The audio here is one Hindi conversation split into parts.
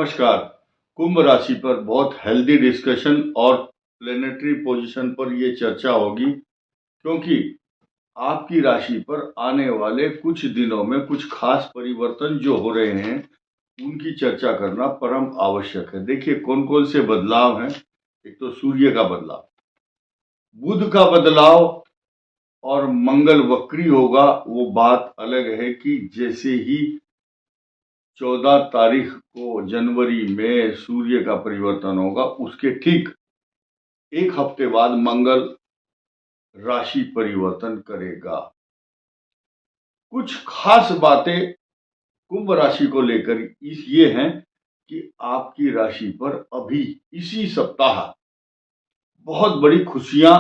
नमस्कार। कुंभ राशि पर बहुत हेल्दी डिस्कशन और प्लेनेटरी पोजीशन पर ये चर्चा होगी, क्योंकि आपकी राशि पर आने वाले कुछ दिनों में कुछ खास परिवर्तन जो हो रहे हैं उनकी चर्चा करना परम आवश्यक है। देखिए कौन कौन से बदलाव हैं। एक तो सूर्य का बदलाव, बुध का बदलाव और मंगल वक्री होगा। वो बात अलग है कि जैसे ही 14 तारीख को जनवरी में सूर्य का परिवर्तन होगा, उसके ठीक एक हफ्ते बाद मंगल राशि परिवर्तन करेगा। कुछ खास बातें कुंभ राशि को लेकर ये हैं कि आपकी राशि पर अभी इसी सप्ताह बहुत बड़ी खुशियां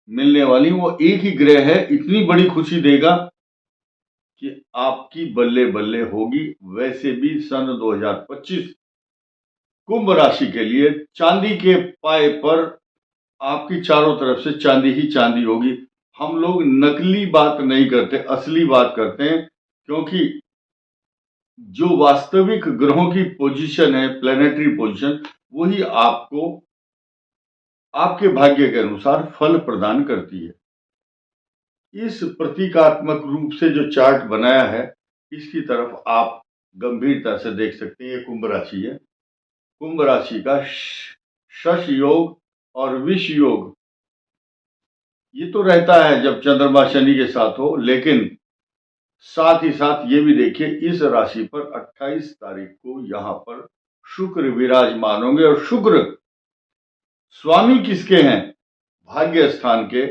मिलने वाली। वो एक ही ग्रह है, इतनी बड़ी खुशी देगा कि आपकी बल्ले बल्ले होगी। वैसे भी सन 2025 कुंभ राशि के लिए चांदी के पाए पर आपकी चारों तरफ से चांदी ही चांदी होगी। हम लोग नकली बात नहीं करते, असली बात करते हैं, क्योंकि जो वास्तविक ग्रहों की पोजीशन है, प्लेनेटरी पोजीशन, वही आपको आपके भाग्य के अनुसार फल प्रदान करती है। इस प्रतीकात्मक रूप से जो चार्ट बनाया है, इसकी तरफ आप गंभीरता से देख सकते हैं। ये कुंभ राशि है। कुंभ राशि का शश योग और विष योग ये तो रहता है जब चंद्रमा शनि के साथ हो, लेकिन साथ ही साथ ये भी देखिए इस राशि पर 28 तारीख को यहां पर शुक्र विराजमान होंगे। और शुक्र स्वामी किसके हैं? भाग्य स्थान के।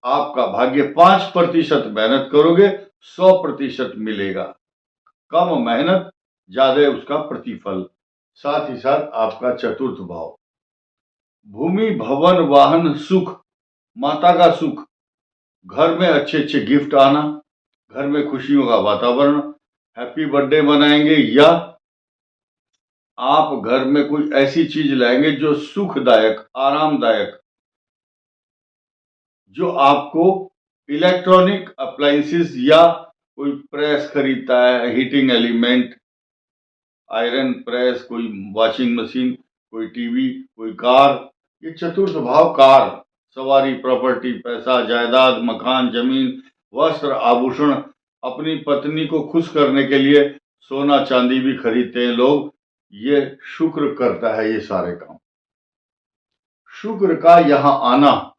आपका भाग्य 5% मेहनत करोगे 100% मिलेगा। कम मेहनत ज्यादा उसका प्रतिफल। साथ ही साथ आपका चतुर्थ भाव, भूमि भवन वाहन सुख, माता का सुख, घर में अच्छे अच्छे गिफ्ट आना, घर में खुशियों का वातावरण, हैप्पी बर्थडे मनाएंगे या आप घर में कोई ऐसी चीज लाएंगे जो सुखदायक, आरामदायक, जो आपको इलेक्ट्रॉनिक अप्लायंसेस या कोई प्रेस खरीदता है, हीटिंग एलिमेंट, आयरन प्रेस, कोई वॉशिंग मशीन, कोई टीवी, कोई कार। ये चतुर्थ भाव कार, सवारी, प्रॉपर्टी, पैसा, जायदाद, मकान, जमीन, वस्त्र, आभूषण, अपनी पत्नी को खुश करने के लिए सोना चांदी भी खरीदते हैं लोग। ये शुक्र करता है ये सारे काम। शुक्र का यहां आना,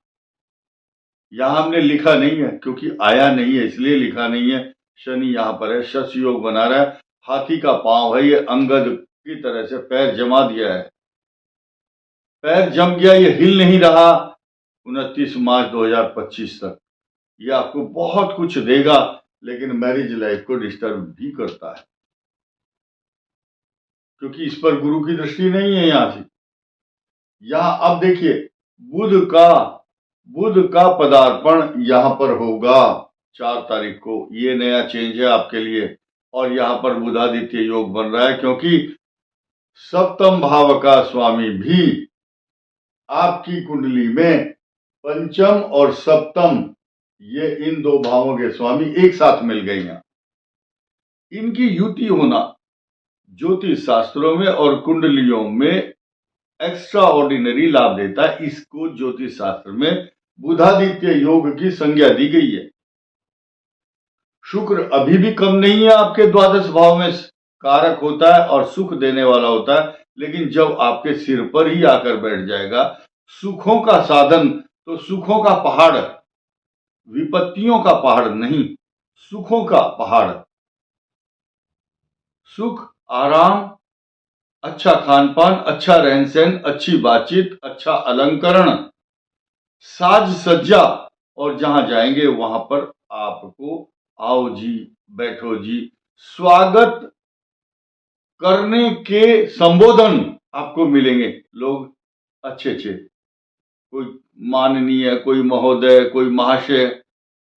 यहां हमने लिखा नहीं है क्योंकि आया नहीं है इसलिए लिखा नहीं है। शनि यहां पर है, शश योग बना रहा है, हाथी का पांव है, ये अंगद की तरह से पैर जमा दिया है, पैर जम गया, ये हिल नहीं रहा 29 मार्च 2025 तक। ये आपको बहुत कुछ देगा, लेकिन मैरिज लाइफ को डिस्टर्ब भी करता है, क्योंकि इस पर गुरु की दृष्टि नहीं है यहां से। यहां अब देखिए बुध का पदार्पण यहां पर होगा 4 तारीख को। ये नया चेंज है आपके लिए। और यहां पर बुधादित्य योग बन रहा है, क्योंकि सप्तम भाव का स्वामी भी आपकी कुंडली में पंचम और सप्तम, ये इन दो भावों के स्वामी एक साथ मिल गए हैं। इनकी युति होना ज्योतिष शास्त्रों में और कुंडलियों में एक्स्ट्रा ऑर्डिनरी लाभ देता है। इसको ज्योतिष शास्त्र में बुधादित्य योग की संज्ञा दी गई है। शुक्र अभी भी कम नहीं है, आपके द्वादश भाव में कारक होता है और सुख देने वाला होता है, लेकिन जब आपके सिर पर ही आकर बैठ जाएगा सुखों का साधन, तो सुखों का पहाड़, विपत्तियों का पहाड़ नहीं, सुखों का पहाड़, सुख, आराम, अच्छा खान पान, अच्छा रहन सहन, अच्छी बातचीत, अच्छा अलंकरण, साज सज्जा, और जहां जाएंगे वहां पर आपको आओ जी, बैठो जी, स्वागत करने के संबोधन आपको मिलेंगे। लोग अच्छे अच्छे, कोई माननीय, कोई महोदय, कोई महाशय,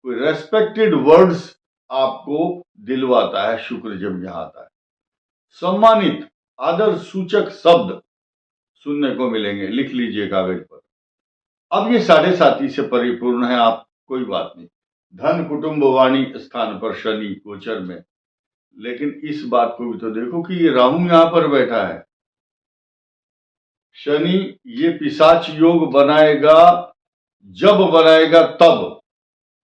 कोई रेस्पेक्टेड वर्ड्स आपको दिलवाता है शुक्र जब यहां आता है। सम्मानित, आदर सूचक शब्द सुनने को मिलेंगे। लिख लीजिए कागज पर। अब ये 7.5 से परिपूर्ण है, आप कोई बात नहीं। धन कुटुंब वाणी स्थान पर शनि गोचर में, लेकिन इस बात को भी तो देखो कि ये राहु यहां पर बैठा है। शनि ये पिशाच योग बनाएगा, जब बनाएगा तब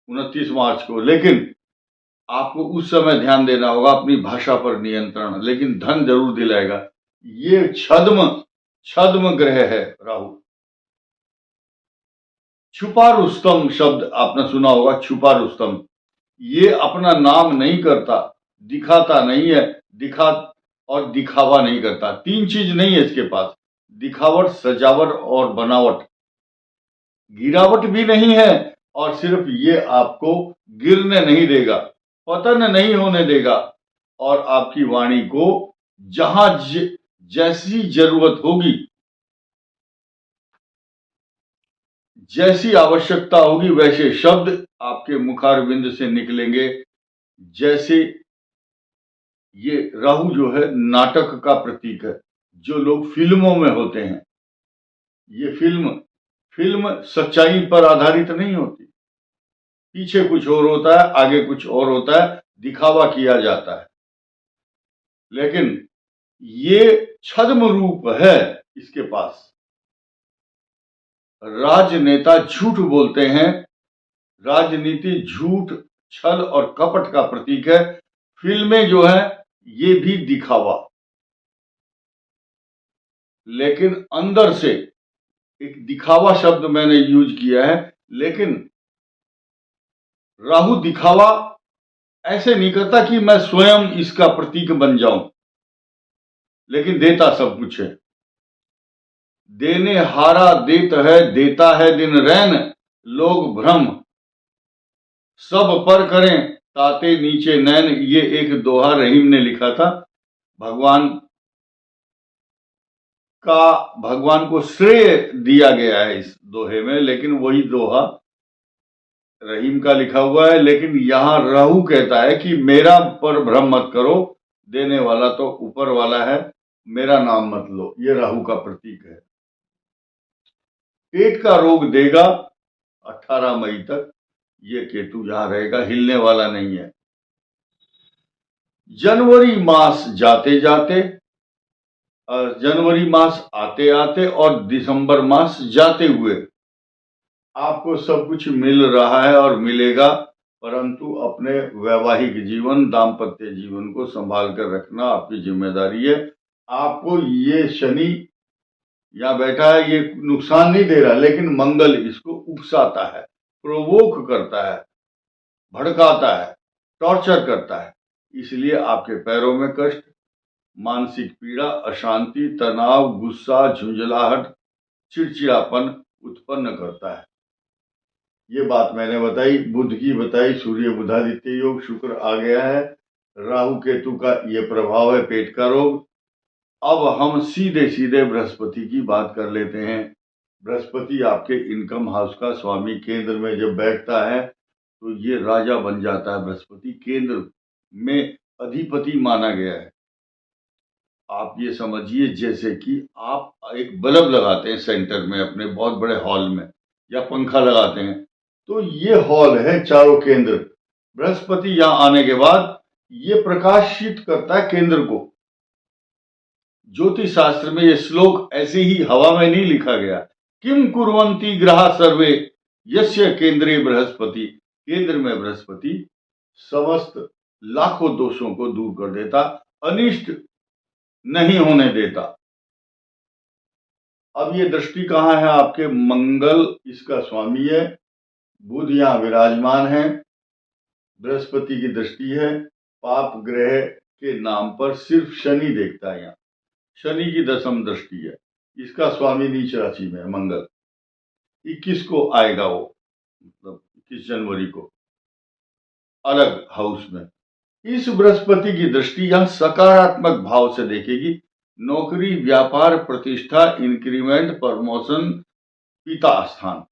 29 मार्च को, लेकिन आपको उस समय ध्यान देना होगा, अपनी भाषा पर नियंत्रण, लेकिन धन जरूर दिलाएगा। ये छद्म ग्रह है राहु। छुपा रुस्तम शब्द आपने सुना होगा, छुपा रुस्तम। ये अपना नाम नहीं करता, दिखाता नहीं है, और दिखावा नहीं करता। तीन चीज नहीं है इसके पास, दिखावट, सजावट और बनावट। गिरावट भी नहीं है, और सिर्फ ये आपको गिरने नहीं देगा, पतन नहीं होने देगा, और आपकी वाणी को जहां जैसी जरूरत होगी, जैसी आवश्यकता होगी, वैसे शब्द आपके मुखारविंद से निकलेंगे। जैसे ये राहु जो है नाटक का प्रतीक है, जो लोग फिल्मों में होते हैं। ये फिल्म सच्चाई पर आधारित नहीं होती, पीछे कुछ और होता है, आगे कुछ और होता है, दिखावा किया जाता है। लेकिन ये छद्म रूप है इसके पास। राजनेता झूठ बोलते हैं, राजनीति झूठ, छल और कपट का प्रतीक है। फिल्में जो है ये भी दिखावा, लेकिन अंदर से एक दिखावा शब्द मैंने यूज किया है। लेकिन राहु दिखावा ऐसे नहीं करता कि मैं स्वयं इसका प्रतीक बन जाऊं, लेकिन देता सब कुछ है। देने हारा देता है दिन रैन, लोग भ्रम सब पर करें, ताते नीचे नैन। ये एक दोहा रहीम ने लिखा था। भगवान को श्रेय दिया गया है इस दोहे में, लेकिन वही दोहा रहीम का लिखा हुआ है। लेकिन यहां राहु कहता है कि मेरा पर भ्रम मत करो, देने वाला तो ऊपर वाला है, मेरा नाम मत लो। ये राहु का प्रतीक है। पेट का रोग देगा 18 मई तक, ये केतु यहां रहेगा, हिलने वाला नहीं है। जनवरी मास आते आते और दिसंबर मास जाते हुए आपको सब कुछ मिल रहा है और मिलेगा, परंतु अपने वैवाहिक जीवन, दाम्पत्य जीवन को संभाल कर रखना आपकी जिम्मेदारी है। आपको ये शनि यहां बैठा है, ये नुकसान नहीं दे रहा, लेकिन मंगल इसको उकसाता है, प्रोवोक करता है, भड़काता है, टॉर्चर करता है। इसलिए आपके पैरों में कष्ट, मानसिक पीड़ा, अशांति, तनाव, गुस्सा, झुंझलाहट, चिड़चिड़ापन उत्पन्न करता है। ये बात मैंने बताई, बुध की बताई, सूर्य बुधादित्य योग, शुक्र आ गया है, राहु केतु का ये प्रभाव है, पेट का रोग। अब हम सीधे सीधे बृहस्पति की बात कर लेते हैं। बृहस्पति आपके इनकम हाउस का स्वामी केंद्र में जब बैठता है तो ये राजा बन जाता है। बृहस्पति केंद्र में अधिपति माना गया है। आप ये समझिए जैसे कि आप एक बल्ब लगाते हैं सेंटर में अपने बहुत बड़े हॉल में, या पंखा लगाते हैं, तो ये हॉल है चारों केंद्र। बृहस्पति यहां आने के बाद ये प्रकाशित करता है केंद्र को। ज्योतिष शास्त्र में ये श्लोक ऐसे ही हवा में नहीं लिखा गया। किम कुर्वन्ति ग्रहा सर्वे यस्य केंद्रे बृहस्पति। केंद्र में बृहस्पति समस्त लाखों दोषों को दूर कर देता, अनिष्ट नहीं होने देता। अब ये दृष्टि कहां है आपके? मंगल इसका स्वामी है, बुध यहां विराजमान है, बृहस्पति की दृष्टि है। पाप ग्रह के नाम पर सिर्फ शनि देखता है। यहाँ शनि की दशम दृष्टि है, इसका स्वामी नीच राशि में है मंगल। 21 को आएगा वो, मतलब 21 जनवरी को अलग हाउस में। इस बृहस्पति की दृष्टि यहां सकारात्मक भाव से देखेगी। नौकरी, व्यापार, प्रतिष्ठा, इंक्रीमेंट, प्रमोशन, पिता स्थान,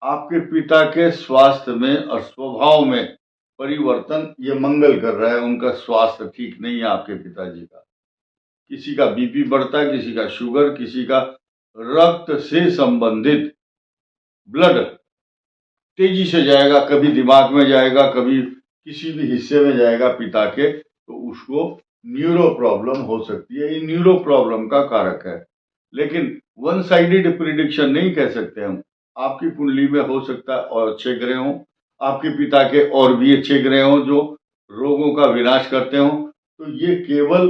आपके पिता के स्वास्थ्य में और स्वभाव में परिवर्तन ये मंगल कर रहा है। उनका स्वास्थ्य ठीक नहीं है आपके पिताजी का। किसी का बीपी बढ़ता है, किसी का शुगर, किसी का रक्त से संबंधित ब्लड तेजी से जाएगा, कभी दिमाग में जाएगा, कभी किसी भी हिस्से में जाएगा पिता के, तो उसको न्यूरो प्रॉब्लम हो सकती है। ये न्यूरो प्रॉब्लम का कारक है, लेकिन वन साइडेड प्रिडिक्शन नहीं कह सकते हम। आपकी कुंडली में हो सकता है और अच्छे ग्रह हों, आपके पिता के और भी अच्छे ग्रह हों जो रोगों का विनाश करते हों, तो ये केवल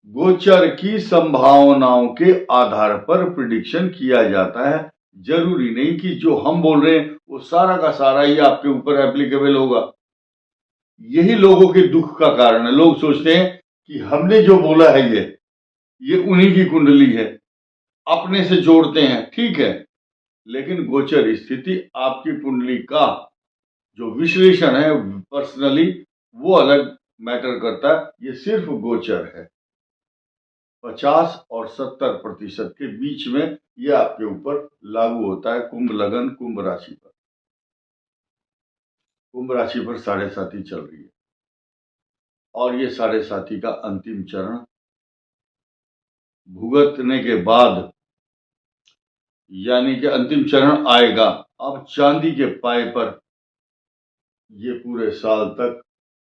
गोचर की संभावनाओं के आधार पर प्रिडिक्शन किया जाता है। जरूरी नहीं कि जो हम बोल रहे हैं वो सारा का सारा ही आपके ऊपर एप्लीकेबल होगा। यही लोगों के दुख का कारण है। लोग सोचते हैं कि हमने जो बोला है ये उन्हीं की कुंडली है, अपने से जोड़ते हैं, ठीक है, लेकिन गोचर स्थिति आपकी कुंडली का जो विश्लेषण है पर्सनली वो अलग मैटर करता है। ये सिर्फ गोचर है। 50 और 70% के बीच में ये आपके ऊपर लागू होता है कुंभ लगन कुंभ राशि पर। कुंभ राशि पर 7.5 चल रही है और ये 7.5 का अंतिम चरण भुगतने के बाद, यानी कि अंतिम चरण आएगा अब चांदी के पाए पर ये पूरे साल तक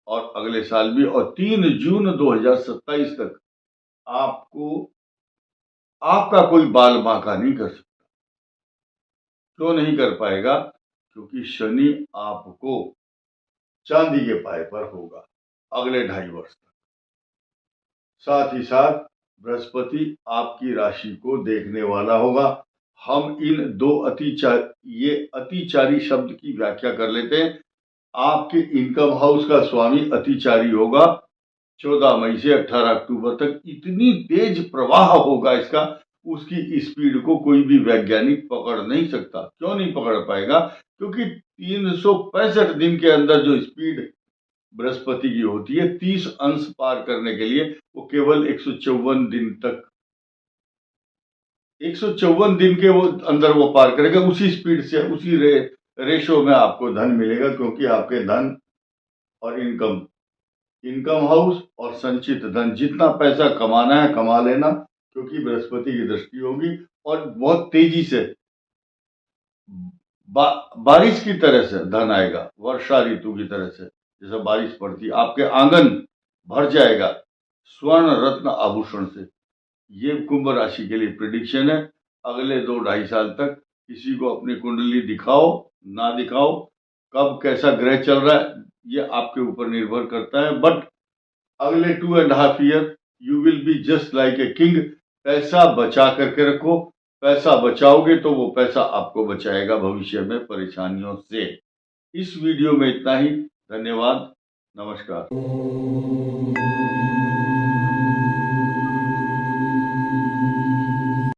और अगले साल भी, और 3 जून 2027 तक आपको आपका कोई बाल बांका नहीं कर सकता। क्यों नहीं कर पाएगा? क्योंकि शनि आपको चांदी के पाए पर होगा अगले 2.5 वर्ष तक। साथ ही साथ बृहस्पति आपकी राशि को देखने वाला होगा। हम इन दो अतिचारी शब्द की व्याख्या कर लेते हैं। आपके इनकम हाउस का स्वामी अतिचारी होगा 14 मई से 18 अक्टूबर तक। इतनी तेज प्रवाह होगा इसका, उसकी स्पीड को कोई भी वैज्ञानिक पकड़ नहीं सकता। क्यों नहीं पकड़ पाएगा? क्योंकि 365 दिन के अंदर जो स्पीड बृहस्पति की होती है 30 अंश पार करने के लिए, वो केवल 154 दिन तक 154 दिन के वो अंदर वो पार करेगा। उसी स्पीड से उसी रेशो में आपको धन मिलेगा, क्योंकि आपके धन और इनकम हाउस और संचित धन, जितना पैसा कमाना है कमा लेना, क्योंकि बृहस्पति की दृष्टि होगी और बहुत तेजी से बारिश की तरह से धन आएगा, वर्षा ऋतु की तरह से जैसे बारिश पड़ती, आपके आंगन भर जाएगा स्वर्ण रत्न आभूषण से। ये कुंभ राशि के लिए प्रिडिक्शन है। अगले 2-2.5 साल तक किसी को अपनी कुंडली दिखाओ ना दिखाओ, कब कैसा ग्रह चल रहा है ये आपके ऊपर निर्भर करता है, बट अगले 2.5 year you will be just like a king. पैसा बचा करके रखो, पैसा बचाओगे तो वो पैसा आपको बचाएगा भविष्य में परेशानियों से। इस वीडियो में इतना ही। धन्यवाद, नमस्कार।